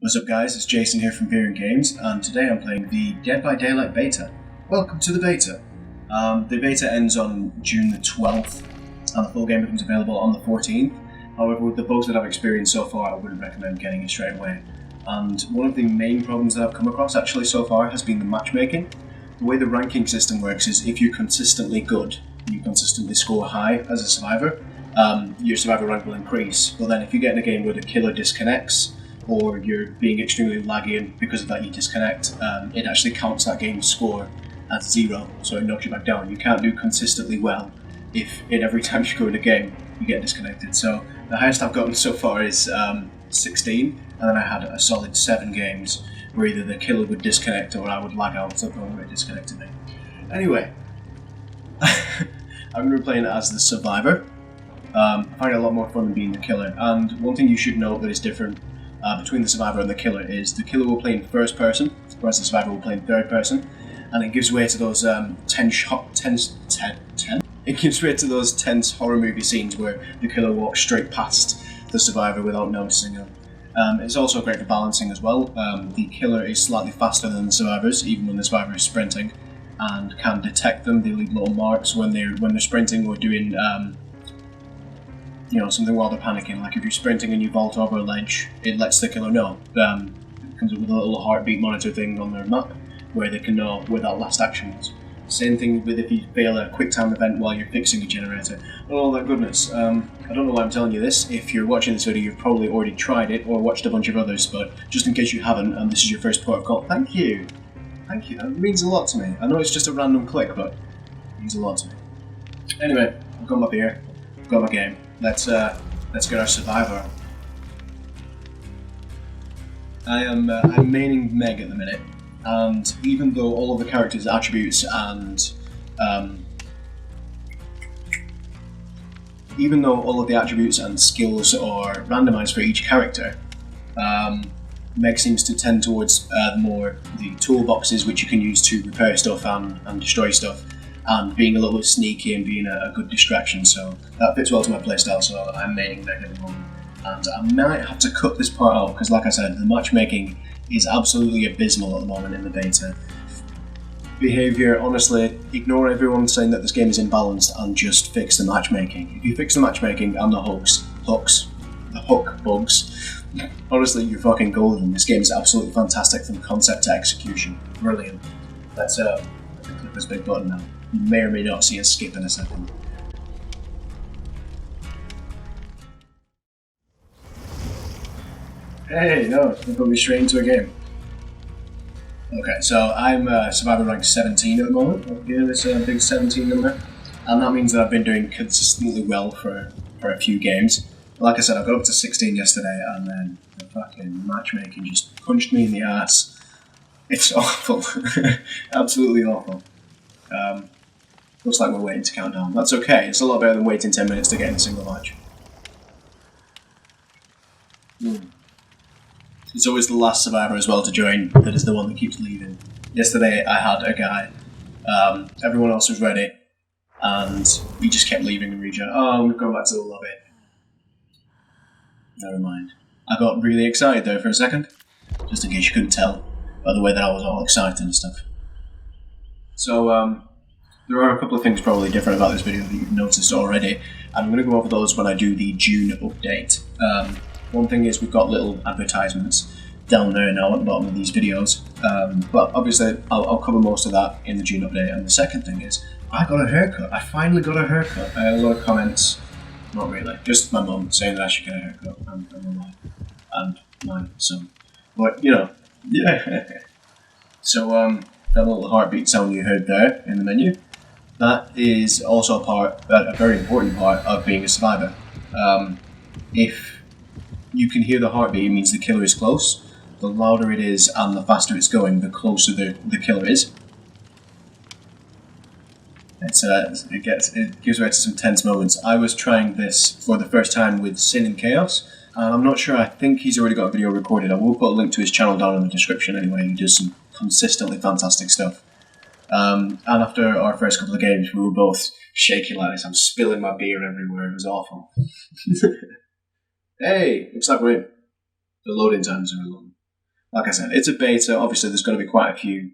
What's up guys, it's Jason here from Beer & Games, and today I'm playing the Dead by Daylight beta. Welcome to the beta. The beta ends on June the 12th, and the full game becomes available on the 14th. However, with the bugs that I've experienced so far, I wouldn't recommend getting it straight away. And one of the main problems that I've come across actually so far has been the matchmaking. The way the ranking system works is if you're consistently good, and you consistently score high as a survivor, your survivor rank will increase. But then if you get in a game where the killer disconnects, or you're being extremely laggy and because of that you disconnect, it actually counts that game's score as 0, so it knocks you back down. You can't do consistently well if in every time you go in a game you get disconnected. So the highest I've gotten so far is 16, and then I had a solid 7 games where either the killer would disconnect or I would lag out to the point where it disconnected me. Anyway, I'm going to be playing as the survivor. I find it a lot more fun than being the killer, and one thing you should note that is different between the survivor and the killer is the killer will play in first person, whereas the survivor will play in third person, and it gives way to those tense horror movie scenes where the killer walks straight past the survivor without noticing him. It's also great for balancing as well. The killer is slightly faster than the survivors, even when the survivor is sprinting, and can detect them. They leave little marks when they're sprinting or doing something while they're panicking. Like if you're sprinting and you vault over a ledge, it lets the killer know. It comes up with a little heartbeat monitor thing on their map where they can know where that last action was. Same thing with if you fail a quick time event while you're fixing a generator and all that goodness. I don't know why I'm telling you this. If you're watching this video, you've probably already tried it or watched a bunch of others, but just in case you haven't and this is your first port of call, thank you. Thank you, that means a lot to me. I know it's just a random click, but it means a lot to me. Anyway, I've got my beer, I've got my game. Let's get our survivor. I'm maining Meg at the minute, and even though all of the characters' attributes and skills are randomized for each character, Meg seems to tend towards more the toolboxes which you can use to repair stuff and destroy stuff, and being a little bit sneaky and being a good distraction, so that fits well to my playstyle, so I'm maining Meg at the moment. And I might have to cut this part out, because like I said, the matchmaking is absolutely abysmal at the moment in the beta. Behaviour, honestly, ignore everyone saying that this game is imbalanced and just fix the matchmaking. If you fix the matchmaking and the the hook bugs, honestly, you're fucking golden. This game is absolutely fantastic from concept to execution. Brilliant. Let's click this big button now. You may or may not see a skip in a second. Hey, no, it's put me straight into a game. Okay, so I'm survivor rank 17 at the moment. Here, this big 17 number. And that means that I've been doing consistently well for a few games. Like I said, I got up to 16 yesterday, and then the fucking matchmaking just punched me in the ass. It's awful. Absolutely awful. Looks like we're waiting to count down. That's okay, it's a lot better than waiting 10 minutes to get in a single match. It's always the last survivor as well to join that is the one that keeps leaving. Yesterday I had a guy, everyone else was ready, and he just kept leaving and rejoining. Oh, we've gone back to the lobby. Never mind. I got really excited there for a second, just in case you couldn't tell by the way that I was all excited and stuff. So, there are a couple of things probably different about this video that you've noticed already, and I'm going to go over those when I do the June update. One thing is we've got little advertisements down there now at the bottom of these videos, but obviously I'll cover most of that in the June update. And the second thing is, I got a haircut. I finally got a haircut. I had a lot of comments, not really, just my mum saying that I should get a haircut, and my wife, and my son. But, you know, yeah. So, that little heartbeat sound you heard there in the menu, that is also a very important part of being a survivor. If you can hear the heartbeat, it means the killer is close. The louder it is and the faster it's going, the closer the killer is. It gives way to some tense moments. I was trying this for the first time with Sin and Chaos, and I'm not sure, I think he's already got a video recorded. I will put a link to his channel down in the description anyway. He does some consistently fantastic stuff. And after our first couple of games, we were both shaking like this. I'm spilling my beer everywhere. It was awful. Hey, looks like we're in. The loading times are long. Like I said, it's a beta. Obviously, there's going to be quite a few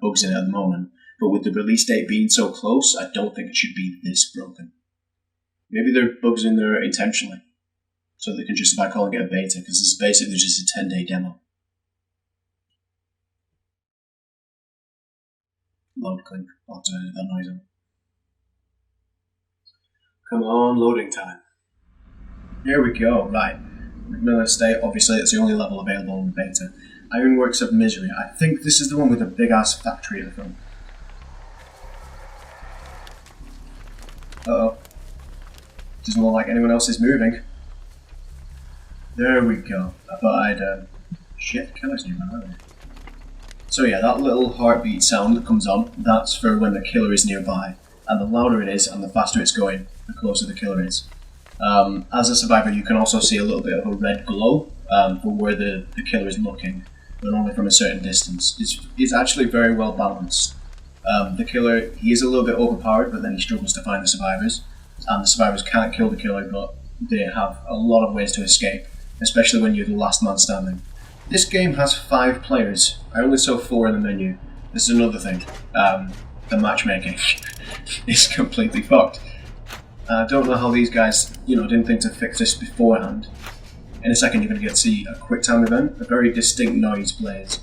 bugs in it at the moment. But with the release date being so close, I don't think it should be this broken. Maybe there are bugs in there intentionally, so they can justify calling it a beta, because it's basically just a 10-day demo. Load clink. I'll have to edit that noise on. Come on, loading time. Here we go. Right. Macmillan Estate, obviously, it's the only level available in the beta. Ironworks of Misery. I think this is the one with a big-ass factory at the front. Uh-oh. Doesn't look like anyone else is moving. There we go. I thought I'd, shit, killers nearby, aren't they? So yeah, that little heartbeat sound that comes on, that's for when the killer is nearby. And the louder it is, and the faster it's going, the closer the killer is. As a survivor, you can also see a little bit of a red glow for where the killer is looking, but only from a certain distance. It's actually very well balanced. The killer, he is a little bit overpowered, but then he struggles to find the survivors. And the survivors can't kill the killer, but they have a lot of ways to escape, especially when you're the last man standing. This game has 5 players. I only saw 4 in the menu. This is another thing. The matchmaking is completely fucked. I don't know how these guys, didn't think to fix this beforehand. In a second, you're going to get to see a quick time event, a very distinct noise plays,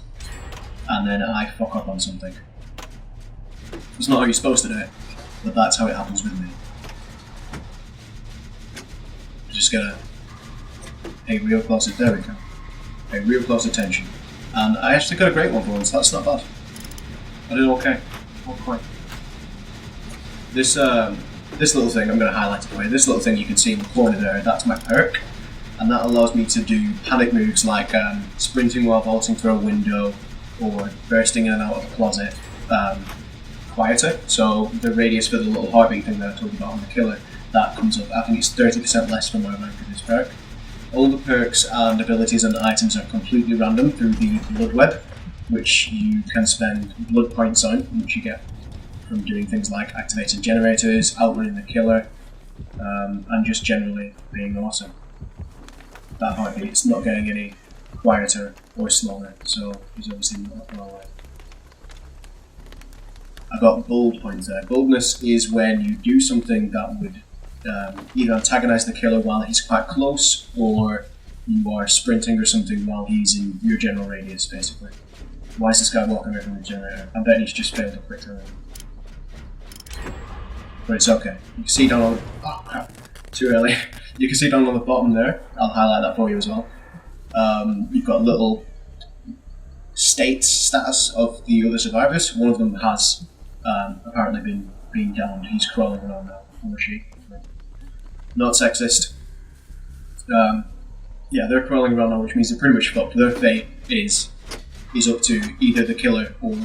and then I fuck up on something. It's not how you're supposed to do it, but that's how it happens with me. Just gotta pay real close attention. There we go. Pay real close attention. And I actually got a great one for once, that's not bad. I did okay. Not quite. This little thing, I'm going to highlight it for you. This little thing you can see in the corner there, that's my perk. And that allows me to do panic moves like sprinting while vaulting through a window or bursting in and out of a closet quieter. So the radius for the little heartbeat thing that I told you about on the killer, that comes up. I think it's 30% less from my rank of this perk. All the perks and abilities and items are completely random through the blood web, which you can spend blood points on, which you get from doing things like activating generators, outrunning the killer, and just generally being awesome. That heartbeat, it's not getting any quieter or slower, so he's obviously not far away. I got bold points there. Boldness is when you do something that would either antagonize the killer while he's quite close, or you are sprinting or something while he's in your general radius, basically. Why is this guy walking away from the generator? I bet he's just failed a quick turn. But it's okay. You can see down on... Oh crap, too early. You can see down on the bottom there, I'll highlight that for you as well. You've got a little status of the other survivors. One of them has apparently been downed. He's crawling around now, or she. Not sexist. Yeah, they're crawling around now, which means they're pretty much fucked. Their fate is up to either the killer or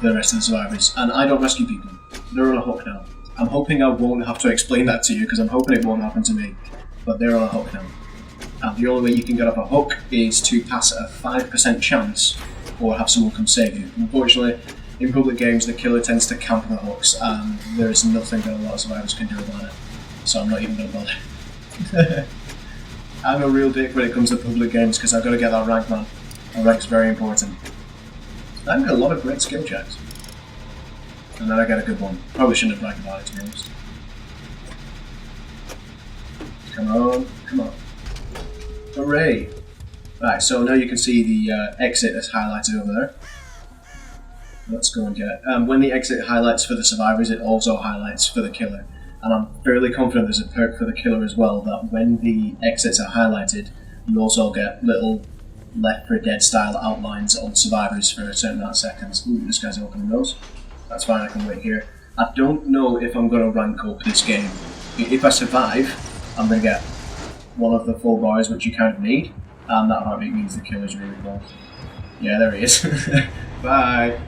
the rest of the survivors. And I don't rescue people. They're on a hook now. I'm hoping I won't have to explain that to you, because I'm hoping it won't happen to me. But they're on a hook now. And the only way you can get off a hook is to pass a 5% chance or have someone come save you. Unfortunately, in public games, the killer tends to camp the hooks, and there is nothing that a lot of survivors can do about it. So I'm not even going to bother. I'm a real dick when it comes to public games, because I've got to get that rank, man. That rank's very important. I got a lot of great skill checks. And then I get a good one. Probably shouldn't have bragged about it, to be honest. Come on, come on. Hooray! Right, so now you can see the exit is highlighted over there. Let's go and get it. When the exit highlights for the survivors, it also highlights for the killer. And I'm fairly confident there's a perk for the killer as well, that when the exits are highlighted, you also get little Left 4 Dead style outlines on survivors for a certain amount of seconds. Ooh, this guy's opening those. That's fine, I can wait here. I don't know if I'm going to rank up this game. If I survive, I'm going to get one of the 4 bars which you kind of need, and that heartbeat means the killer's really close. Yeah, there he is. Bye.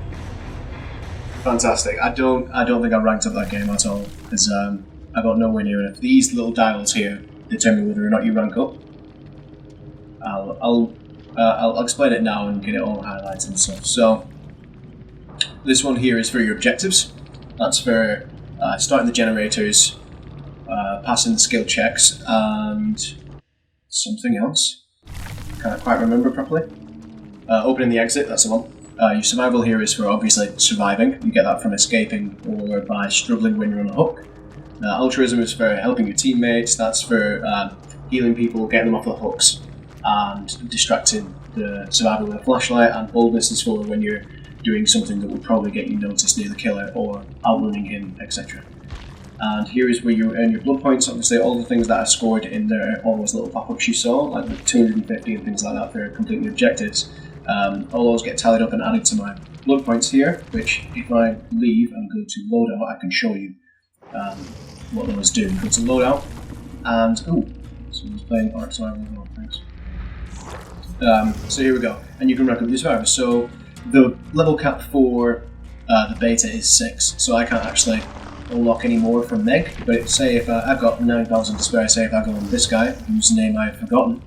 Fantastic. I don't think I ranked up that game at all, because I got nowhere near enough. These little dials here determine whether or not you rank up. I'll explain it now and get it all highlighted and stuff. So this one here is for your objectives. That's for starting the generators, passing the skill checks, and something else. Can't quite remember properly. Opening the exit, that's the one. Your survival here is for obviously surviving. You get that from escaping or by struggling when you're on a hook. Altruism is for helping your teammates. That's for healing people, getting them off the hooks, and distracting the survivor with a flashlight. And boldness is for when you're doing something that would probably get you noticed near the killer or outrunning him, etc. And here is where you earn your blood points. Obviously, all the things that are scored in there, all those little pop-ups you saw, like the 250 and things like that, they're completely objectives. All those get tallied up and added to my blood points here, which if I leave and go to loadout, I can show you what those do. Go to loadout, and someone's playing Ark Survival as well, thanks. So here we go, and you can record the survivors. So the level cap for the beta is 6, so I can't actually unlock any more from Meg, but say if I've got 9,000 to spare, say if I go on this guy, whose name I've forgotten,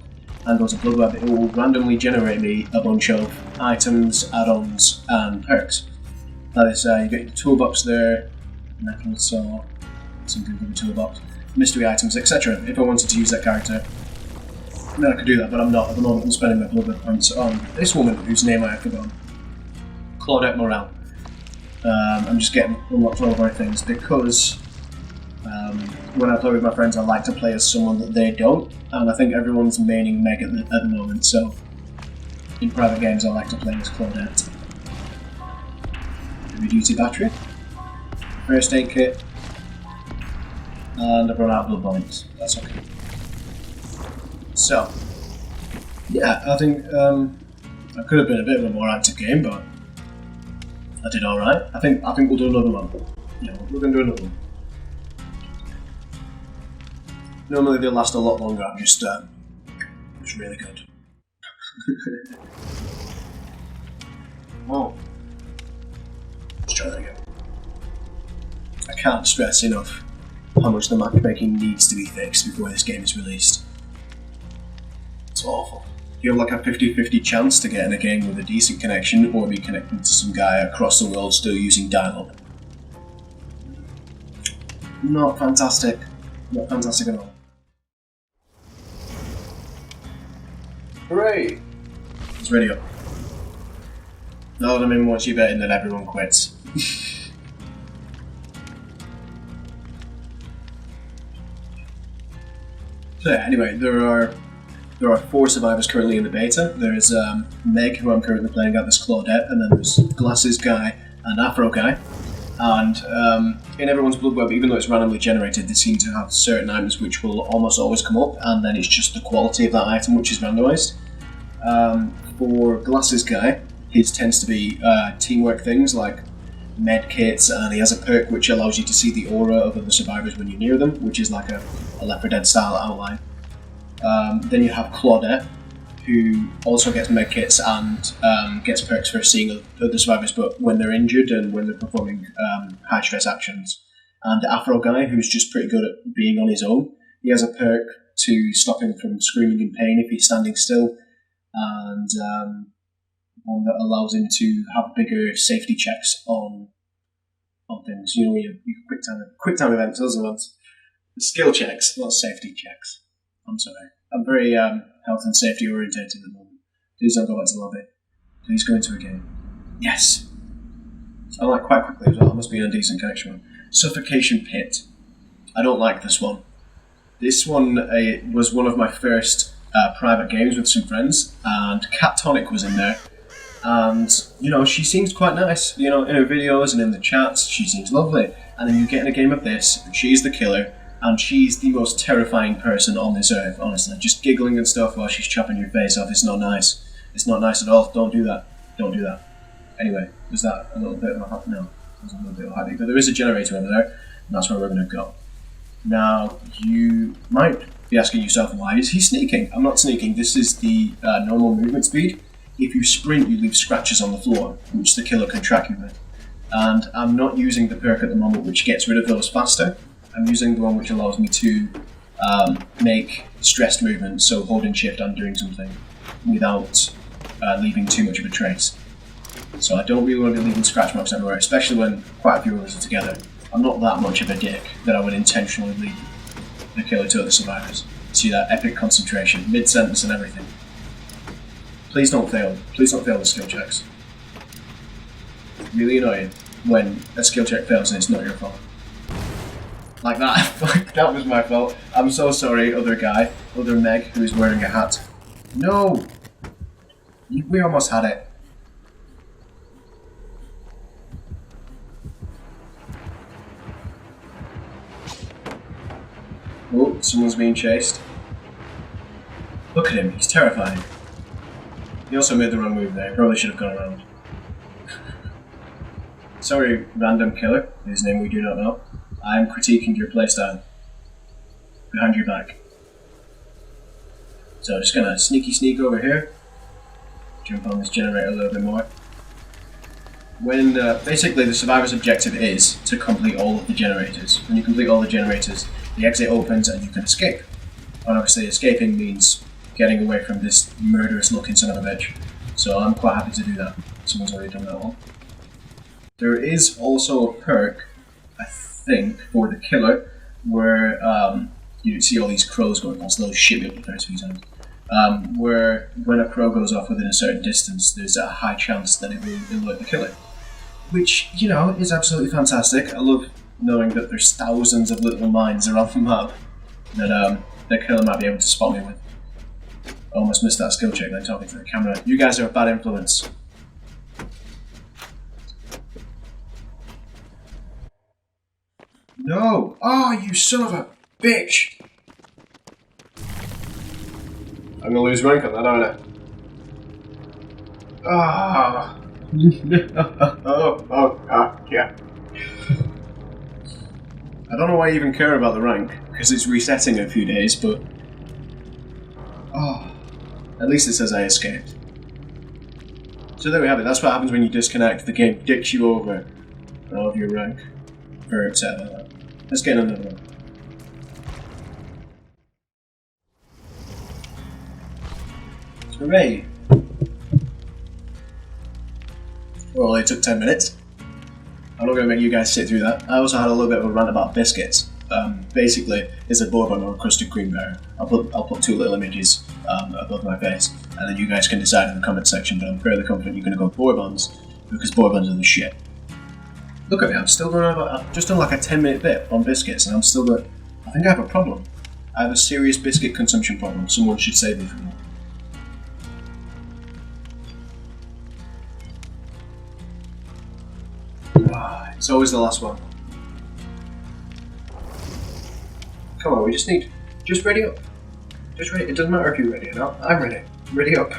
and go to Bloodweb, it will randomly generate me a bunch of items, add-ons, and perks. That is, you get your toolbox there, metal saw, something from the toolbox, mystery items, etc. If I wanted to use that character, then I could do that, but I'm not. At the moment I'm spending my Bloodweb points on this woman, whose name I have forgotten. Claudette Morale. I'm just getting unlocked all of my things because when I play with my friends, I like to play as someone that they don't, and I think everyone's maining Meg at the moment, so in private games I like to play as Claudette. Heavy duty battery, first aid kit, and I've run out of blood points. That's okay. So, yeah, I think I could have been a bit of a more active game, but I did alright. I think we'll do another one. Yeah, we're going to do another one. Normally they'll last a lot longer, I'm just really good. Oh. Let's try that again. I can't stress enough how much the matchmaking needs to be fixed before this game is released. It's awful. You have like a 50-50 chance to get in a game with a decent connection or be connecting to some guy across the world still using dial-up. Not fantastic. Not fantastic at all. Hooray! It's ready up. No, I mean, once you bet in, then everyone quits. So yeah, anyway, there are 4 survivors currently in the beta. There's Meg, who I'm currently playing at, this Claudette, and then there's Glasses Guy and Afro Guy. And in everyone's Bloodweb, even though it's randomly generated, they seem to have certain items which will almost always come up, and then it's just the quality of that item which is randomised. For Glasses Guy, his tends to be teamwork things like med kits, and he has a perk which allows you to see the aura of other survivors when you're near them, which is like a Left 4 Dead style outline. Then you have Claudette, who also gets medkits and gets perks for seeing other survivors, but when they're injured and when they're performing high stress actions. And the Afro Guy, who's just pretty good at being on his own, he has a perk to stop him from screaming in pain if he's standing still, and one that allows him to have bigger safety checks on things. You know, your quick time events, those are the ones. Skill checks, not safety checks. I'm sorry. I'm very health and safety orientated at the moment. Please don't go back to the lobby. Please go into a game. Yes! I like quite quickly as well. It must be a decent connection one. Suffocation Pit. I don't like this one. This one was one of my first private games with some friends, and Cat Tonic was in there. And, you know, she seems quite nice. You know, in her videos and in the chats, she seems lovely. And then you get in a game of this, and she's the killer, and she's the most terrifying person on this earth, honestly. Just giggling and stuff while she's chopping your face off. It's not nice. It's not nice at all. Don't do that. Don't do that. Anyway, was that a little bit of a... No, it was a little bit of a hobby. But there is a generator over there, and that's where we're going to go. Now, you might be asking yourself, why is he sneaking? I'm not sneaking. This is the normal movement speed. If you sprint, you leave scratches on the floor, which the killer can track you with. And I'm not using the perk at the moment, which gets rid of those faster. I'm using the one which allows me to make stressed movements, so holding shift and doing something without leaving too much of a trace. So I don't really want to be leaving scratch marks everywhere, especially when quite a few of us are together. I'm not that much of a dick that I would intentionally leave the killer to other survivors. See that epic concentration, mid-sentence and everything. Please don't fail. Please don't fail the skill checks. Really annoying when a skill check fails and it's not your fault. Like that. That was my fault. I'm so sorry, other guy. Other Meg who is wearing a hat. No! We almost had it. Oh, someone's being chased. Look at him, he's terrifying. He also made the wrong move there, probably should have gone around. Sorry, random killer, whose name we do not know. I am critiquing your playstyle. Behind your back. So I'm just gonna sneaky sneak over here. Jump on this generator a little bit more. When basically the survivor's objective is to complete all of the generators. When you complete all the generators, the exit opens and you can escape. And obviously escaping means getting away from this murderous looking son of a bitch. So I'm quite happy to do that. Someone's already done that one. There is also a perk, I think, for the killer, where you see all these crows going past. Those shit me up the first few times. Where when a crow goes off within a certain distance, there's a high chance that it will alert the killer. Which, you know, is absolutely fantastic. I love knowing that there's thousands of little mines around the map that the killer might be able to spot me with. I almost missed that skill check then talking to the camera. You guys are a bad influence. No! Oh, you son of a bitch! I'm gonna lose rank on that, aren't I? Ah! Yeah. I don't know why I even care about the rank, because it's resetting in a few days, but... Oh, at least it says I escaped. So there we have it, that's what happens when you disconnect. The game dicks you over of your rank. Very upset about that. Let's get another one. Hooray! Well, it took 10 minutes. I'm not going to make you guys sit through that. I also had a little bit of a rant about biscuits. Basically, it's a bourbon or a crusted cream bear. I'll put two little images above my face, and then you guys can decide in the comment section, but I'm fairly confident you're going to go bourbons, because bourbons are the shit. Look at me, I'm still going over, I've just done like a 10-minute bit on biscuits, and I'm still going, I think I have a problem. I have a serious biscuit consumption problem. Someone should save me from that. It's always the last one. Come on, we just ready up. Just ready, it doesn't matter if you're ready or not, I'm ready. Ready up.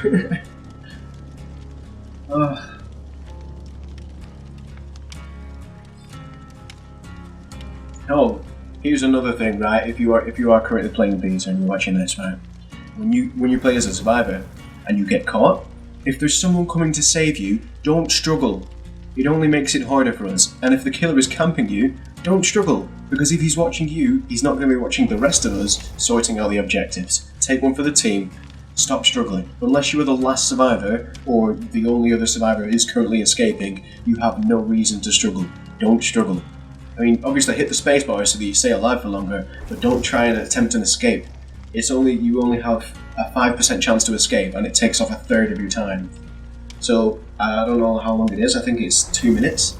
Oh, here's another thing, right? If you are currently playing beta and you're watching this, right? When you play as a survivor and you get caught, if there's someone coming to save you, don't struggle. It only makes it harder for us. And if the killer is camping you, don't struggle, because if he's watching you, he's not going to be watching the rest of us sorting out the objectives. Take one for the team. Stop struggling. Unless you are the last survivor, or the only other survivor is currently escaping, you have no reason to struggle. Don't struggle. I mean, obviously hit the spacebar so that you stay alive for longer, but don't try and attempt an escape. You only have a 5% chance to escape, and it takes off a third of your time. So, I don't know how long it is, I think it's 2 minutes.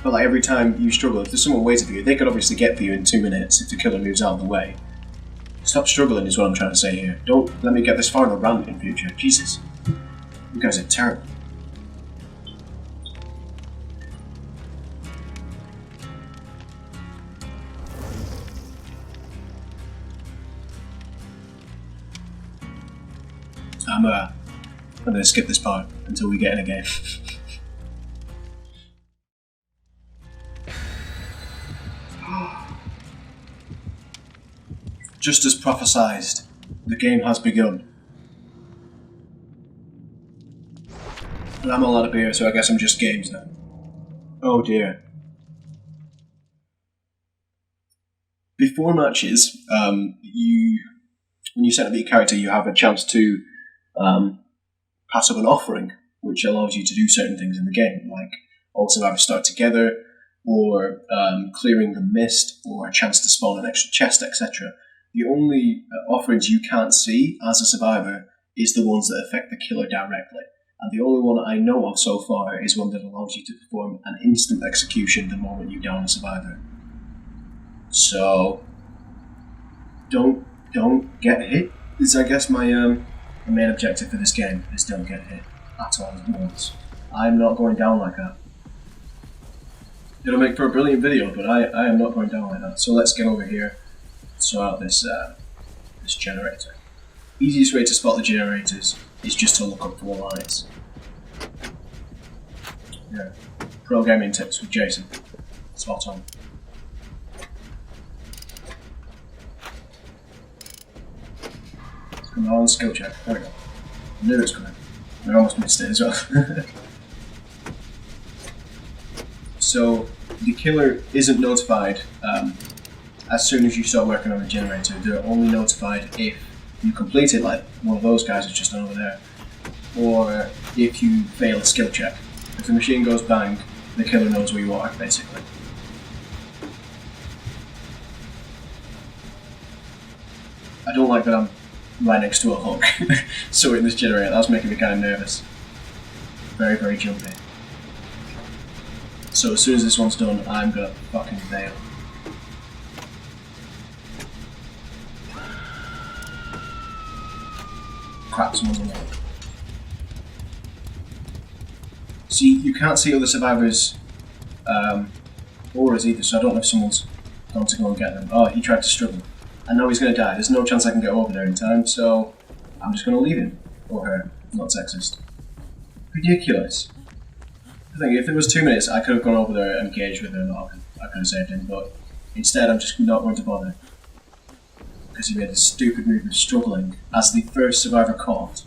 But like every time you struggle, if there's someone waiting for you, they could obviously get for you in 2 minutes if the killer moves out of the way. Stop struggling is what I'm trying to say here. Don't let me get this far in the rant in future. Jesus. You guys are terrible. I'm going to skip this part until we get in a game. Just as prophesized, the game has begun. And I'm all out of beer, so I guess I'm just games now. Oh dear. Before matches, when you set up your character, you have a chance to pass up an offering, which allows you to do certain things in the game, like all survivors start together, or clearing the mist, or a chance to spawn an extra chest, etc. The only offerings you can't see as a survivor is the ones that affect the killer directly. And the only one I know of so far is one that allows you to perform an instant execution the moment you down a survivor. So, don't get hit. Is I guess my main objective for this game is don't get hit at all once. I'm not going down like that. It'll make for a brilliant video, but I am not going down like that. So let's get over here, sort out this this generator. Easiest way to spot the generators is just to look up 4 lines. Yeah. Pro gaming tips with Jason. Spot on. Come on, skill check. There we go. I knew it was coming. I almost missed it as well. So, the killer isn't notified as soon as you start working on the generator. They're only notified if you complete it, like one of those guys is just over there, or if you fail a skill check. If the machine goes bang, the killer knows where you are, basically. I don't like that I'm right next to a hook, so in this generator, that's making me kind of nervous. Very, very jumpy. So as soon as this one's done, I'm gonna fucking bail. Crap, someone's on the hook. See, you can't see other survivors' auras either, so I don't know if someone's going to go and get them. Oh, he tried to struggle. I know he's going to die. There's no chance I can get over there in time, so I'm just going to leave him. Or her. Not sexist. Ridiculous. I think if it was 2 minutes, I could have gone over there and engaged with him. I could have saved him, but instead I'm just not going to bother. Because he made a stupid move of struggling as the first survivor caught.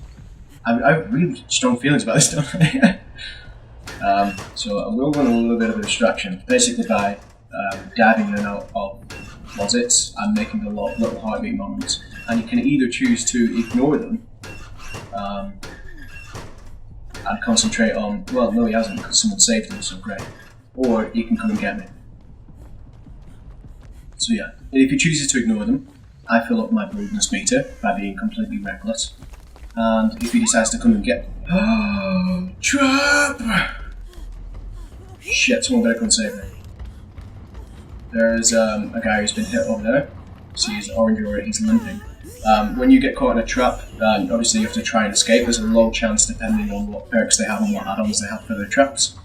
I have really strong feelings about this, don't I? So I will run a little bit of a distraction, basically by diving in and out of closets and making a lot little heartbeat moments. And you can either choose to ignore them and concentrate on, well, no, he hasn't because someone saved him, so great. Or he can come and get me. So yeah, if he chooses to ignore them, I fill up my boldness meter by being completely reckless. And if he decides to come and get... Trap! Shit, someone better come and save me. There's a guy who's been hit over there. See his orange aura, he's limping. When you get caught in a trap, obviously you have to try and escape. There's a low chance depending on what perks they have and what add-ons they have for their traps.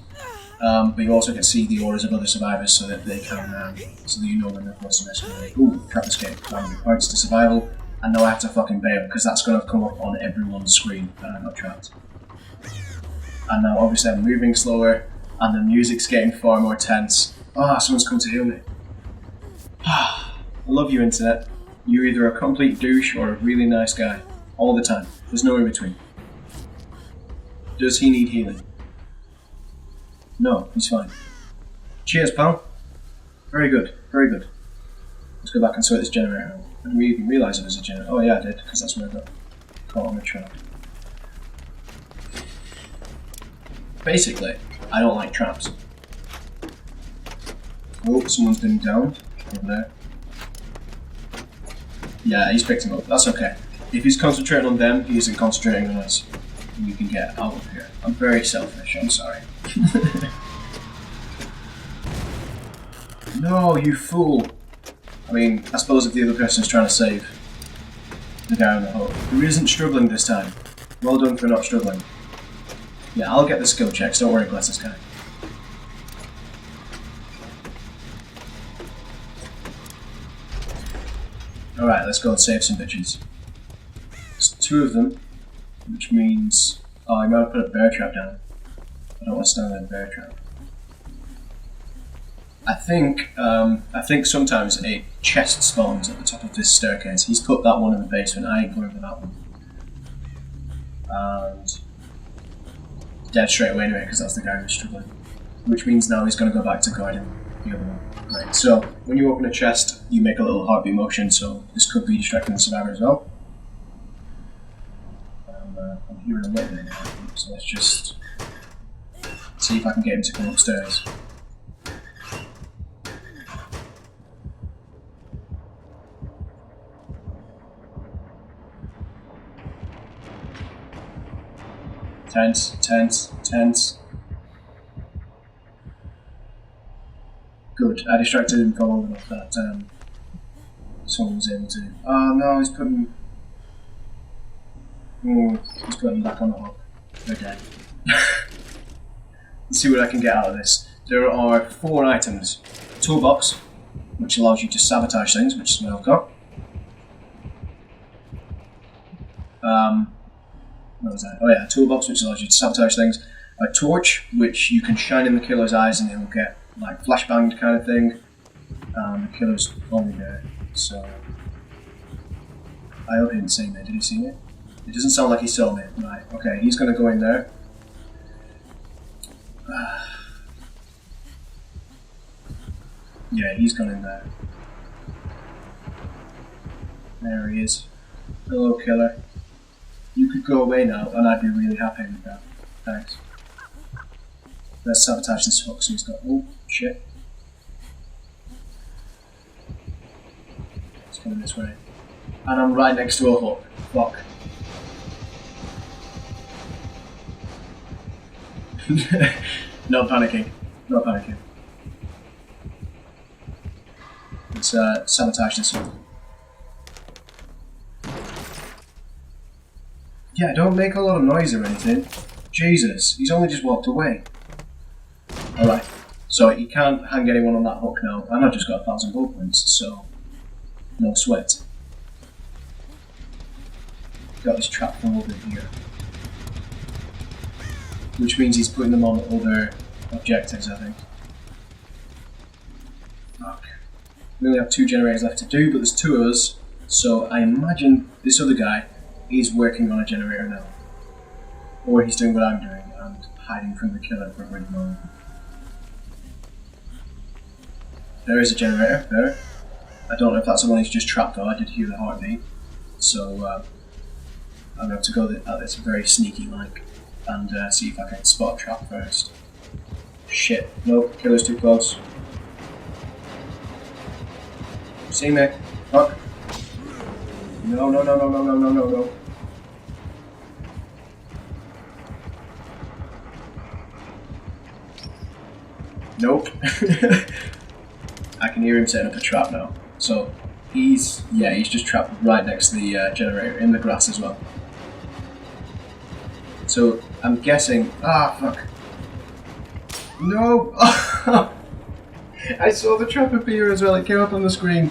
But you also can see the auras of other survivors so that they can, so that you know when they're close to escape. Ooh, trap escape. Points to survival. And now I have to fucking bail because that's going to come up on everyone's screen that I'm not trapped. And now obviously I'm moving slower and the music's getting far more tense. Ah, someone's come to heal me. I love you, internet. You're either a complete douche or a really nice guy. All the time. There's no in between. Does he need healing? No, he's fine. Cheers, pal. Very good, very good. Let's go back and sort this generator out. I didn't even realise it was a generator. Oh yeah, I did, because that's where I got caught on the trap. Basically, I don't like traps. Oh, someone's been downed over there. Yeah, he's picked him up. That's okay. If he's concentrating on them, he isn't concentrating on us. We can get out of here. I'm very selfish, I'm sorry. No, you fool! I mean, I suppose if the other person's trying to save the guy on the hook, who isn't struggling this time. Well done for not struggling. Yeah, I'll get the skill checks, don't worry, bless this guy. Alright, let's go and save some bitches. There's 2 of them, which means... Oh, I might have put a bear trap down. I don't want to stand in a bear trap. I think sometimes a chest spawns at the top of this staircase. He's put that one in the basement, I ain't going for that one. And... dead straight away anyway, because that's the guy who's struggling. Which means now he's going to go back to guarding the other one. Right, so when you open a chest, you make a little heartbeat motion, so this could be distracting the survivor as well. I'm hearing a little bit now, so let's just see if I can get him to come upstairs. Tense, tense, tense. Good. I distracted him for long enough that someone was able to. Oh no, he's putting. He's putting back on the hook. Okay. Let's see what I can get out of this. There are 4 items. A toolbox, which allows you to sabotage things, which is what I've got. What was that? Oh yeah, a toolbox, which allows you to sabotage things. A torch, which you can shine in the killer's eyes and he'll get like flashbanged kind of thing. The killer's only there, so I hope he didn't see me. Did he see me? It doesn't sound like he saw me. Right, okay, he's gonna go in there. Yeah, he's gone in there. There he is. Hello, killer. You could go away now, and I'd be really happy with that. Thanks. Let's sabotage this hook so he's got. Oh, shit. It's coming this way. And I'm right next to a hook. Fuck. Not panicking. Not panicking. Let's sabotage this hook. Yeah, don't make a lot of noise or anything. Jesus, he's only just walked away. Alright, so he can't hang anyone on that hook now, and I've just got 1,000 gold points, so no sweat. Got this trap from over here. Which means he's putting them on other objectives, I think. Fuck. We only have 2 generators left to do, but there's 2 of us, so I imagine this other guy is working on a generator now. Or he's doing what I'm doing and hiding from the killer for a brief moment. There is a generator there. I don't know if that's the one he's just trapped on. I did hear the heartbeat. So I'm going to have to go at this very sneaky like and see if I can spot a trap first. Shit. Nope, killer's too close. See me? Fuck. No, no, no, no, no, no, no, no, no. Nope. I can hear him setting up a trap now. So he's just trapped right next to the generator in the grass as well. So I'm guessing. Ah, fuck. No. I saw the trap appear as well. It came up on the screen.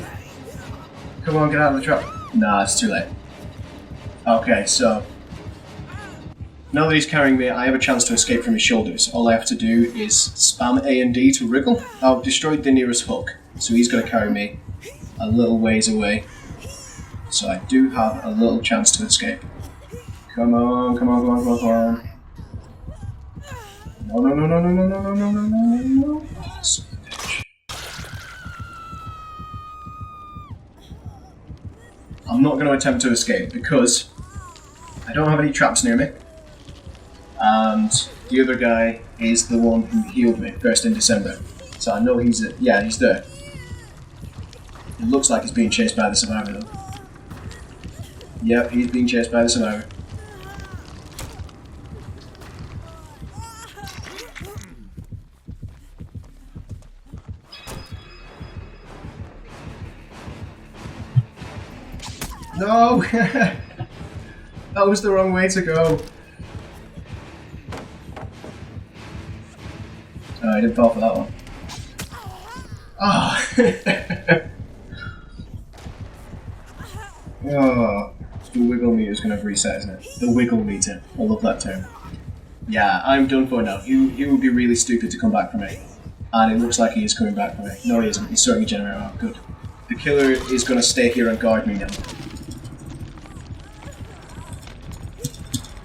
Come on, get out of the trap. Nah, it's too late. Okay, so now that he's carrying me, I have a chance to escape from his shoulders. All I have to do is spam A and D to wriggle. I've destroyed the nearest hook, so he's going to carry me a little ways away. So I do have a little chance to escape. Come on, come on, come on, come on, come on. No, no, no, no, no, no, no, no, no, no, no, no. Oh, son of a bitch. I'm not going to attempt to escape because I don't have any traps near me. And the other guy is the one who healed me first in December. So I know he's there. It looks like he's being chased by the survivor though. Yep, he's being chased by the survivor. No! That was the wrong way to go. Oh, I didn't fall for that one. Ah! Oh, the wiggle meter is going to reset, isn't it? The wiggle meter. I love that term. Yeah, I'm done for now. He would be really stupid to come back for me. And it looks like he is coming back for me. No, he isn't. He's sorting a generator out. Good. The killer is going to stay here and guard me now.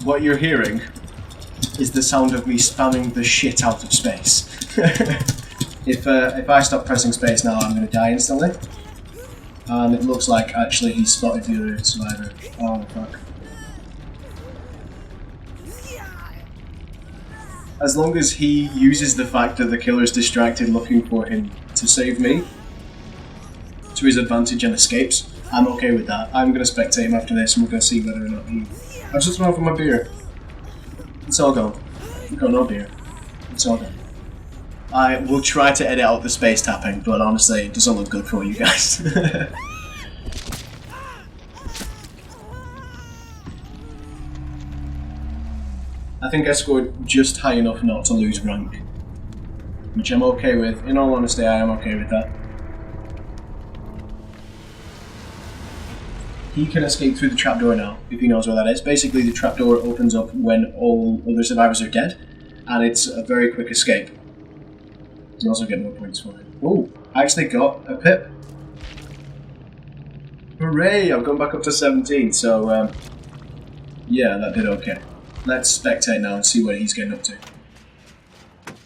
What you're hearing is the sound of me spamming the shit out of space. If I stop pressing space now, I'm going to die instantly. And it looks like actually he spotted the other survivor. Oh fuck. As long as he uses the fact that the killer's distracted looking for him to save me to his advantage and escapes, I'm okay with that. I'm going to spectate him after this and we're going to see whether or not he... I've just run for my beer. It's all gone. We've got no beer. It's all gone. I will try to edit out the space tapping, but honestly, it doesn't look good for you guys. I think I scored just high enough not to lose rank, which I'm okay with. In all honesty, I am okay with that. He can escape through the trapdoor now, if he knows where that is. Basically, the trapdoor opens up when all other survivors are dead, and it's a very quick escape. You also get more points for it. Oh, I actually got a pip. Hooray! I've gone back up to 17, so yeah, that did okay. Let's spectate now and see what he's getting up to.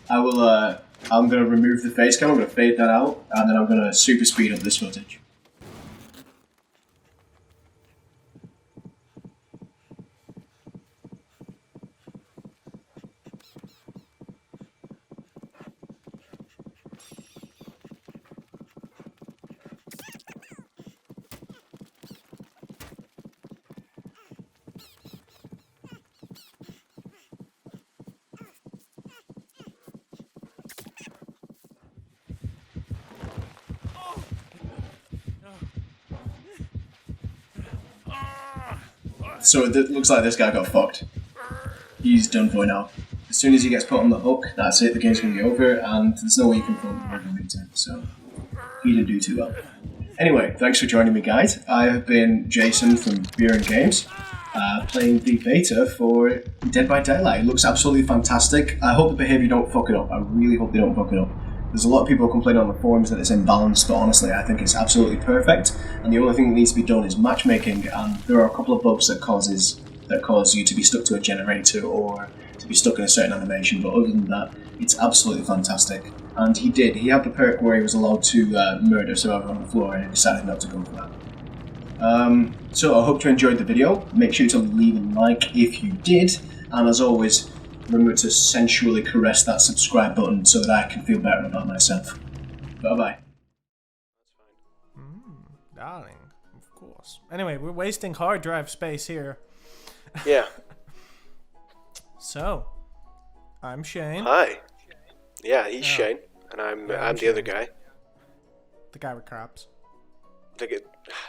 I'm going to remove the face cam, I'm going to fade that out, and then I'm going to super speed up this footage. So it looks like this guy got fucked. He's done for now. As soon as he gets put on the hook, that's it, the game's going to be over, and there's no way you can film him, so he didn't do too well. Anyway, thanks for joining me, guys. I have been Jason from Beer and Games, playing the beta for Dead by Daylight. It looks absolutely fantastic. I hope the behaviour don't fuck it up. I really hope they don't fuck it up. There's a lot of people complaining on the forums that it's imbalanced, but honestly, I think it's absolutely perfect. And the only thing that needs to be done is matchmaking, and there are a couple of bugs that cause you to be stuck to a generator or to be stuck in a certain animation. But other than that, it's absolutely fantastic. And he had the perk where he was allowed to murder survivors on the floor, and he decided not to go for that. So I hope you enjoyed the video. Make sure to leave a like if you did, and as always, remember to sensually caress that subscribe button so that I can feel better about myself. Bye-bye. Darling, of course. Anyway, we're wasting hard drive space here. Yeah. So, I'm Shane. Hi. Yeah, he's Shane, and I'm I'm the other guy. The guy with crabs.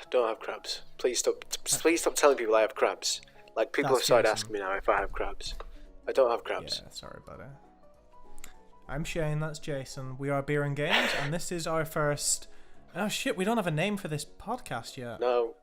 Don't have crabs. Please stop telling people I have crabs. Like, people have started asking me now if I have crabs. I don't have crabs. Yeah, sorry about it. I'm Shane, that's Jason. We are Beer and Games, and this is our first... Oh shit, we don't have a name for this podcast yet. No,